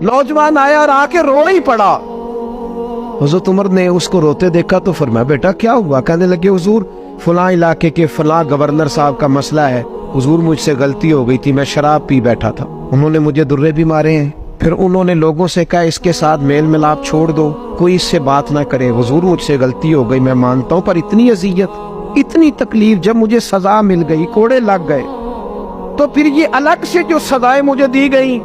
नौजवान आया और आके रो ही पड़ा। हुज़ूर उमर ने उसको रोते देखा तो फरमाया बेटा क्या हुआ? कहने लगे हुजूर फलां इलाके के फलां गवर्नर साहब का मसला है, हुजूर मुझसे गलती हो गई थी, मैं शराब पी बैठा था, उन्होंने मुझे दुर्रे भी मारे हैं, फिर उन्होंने लोगों से कहा इसके साथ मेल मिलाप छोड़ दो, कोई इससे बात ना करे, हुजूर मुझसे गलती हो गई मैं मानता हूँ, पर इतनी अजियत इतनी तकलीफ, जब मुझे सजा मिल गई, कोड़े लग गए, तो फिर ये अलग से जो सजाएं मुझे दी गई,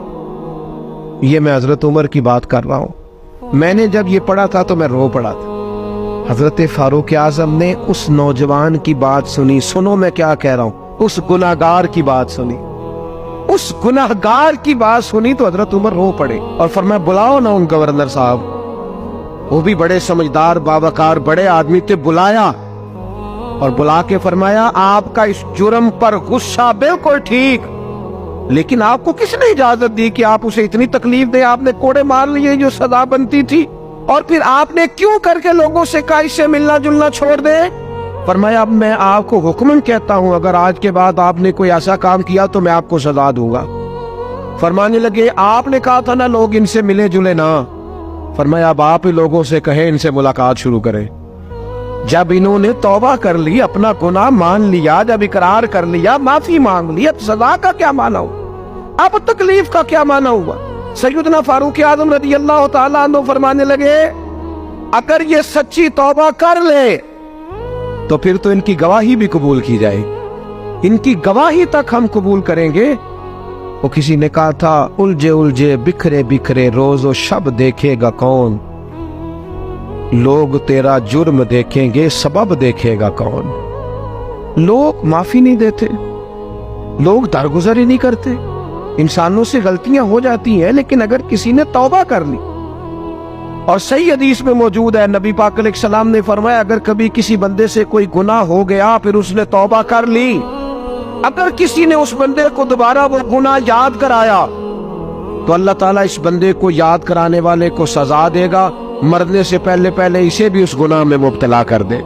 ये मैं हजरत उमर की बात कर रहा हूँ। मैंने जब ये पढ़ा था तो मैं रो पड़ा था। हजरत फारूक आजम ने उस नौजवान की बात सुनी, सुनो मैं क्या कह रहा हूँ, उस गुनाहगार की बात सुनी, उस गुनाहगार की बात सुनी तो हजरत उमर रो पड़े और फरमाया बुलाओ ना उन गवर्नर साहब। वो भी बड़े समझदार बावकार बड़े आदमी थे, बुलाया और बुला के फरमाया आपका इस जुर्म पर गुस्सा बिल्कुल ठीक, लेकिन आपको किसने इजाजत दी कि आप उसे इतनी तकलीफ दे? आपने कोड़े मार लिए जो सजा बनती थी, और फिर आपने क्यों करके लोगों से कहा इससे मिलना जुलना छोड़ दे? फरमाया अब मैं आपको हुक्मन कहता हूं, अगर आज के बाद आपने कोई ऐसा काम किया तो मैं आपको सजा दूंगा। फरमाने लगे आपने कहा था ना लोग इनसे मिले जुले ना, फरमाया अब आप ही लोगों से कहे इनसे मुलाकात शुरू करें। जब इन्होंने तौबा कर ली, अपना गुनाह मान लिया, जब इकरार कर लिया, माफी मांग ली, अब सजा का क्या माना हुआ, अब तकलीफ का क्या माना हुआ? सैयदना फारूक आजम रज़ी अल्लाह तआला अन्हु फरमाने लगे अगर ये सच्ची तौबा कर ले तो फिर तो इनकी गवाही भी कबूल की जाए, इनकी गवाही तक हम कबूल करेंगे। वो किसी ने कहा था उलझे उलझे बिखरे बिखरे रोजो शब देखेगा कौन, लोग तेरा जुर्म देखेंगे सबब देखेगा कौन। लोग माफी नहीं देते, लोग दरगुजर ही नहीं करते, इंसानों से गलतियां हो जाती हैं, लेकिन अगर किसी ने तौबा कर ली, और सही हदीस में मौजूद है नबी पाक अलैहिस्सलाम ने फरमाया अगर कभी किसी बंदे से कोई गुनाह हो गया फिर उसने तौबा कर ली, अगर किसी ने उस बंदे को दोबारा वो गुनाह याद कराया तो अल्लाह ताला इस बंदे को याद कराने वाले को सजा देगा, मरने से पहले पहले इसे भी उस गुनाह में मुब्तला कर दे।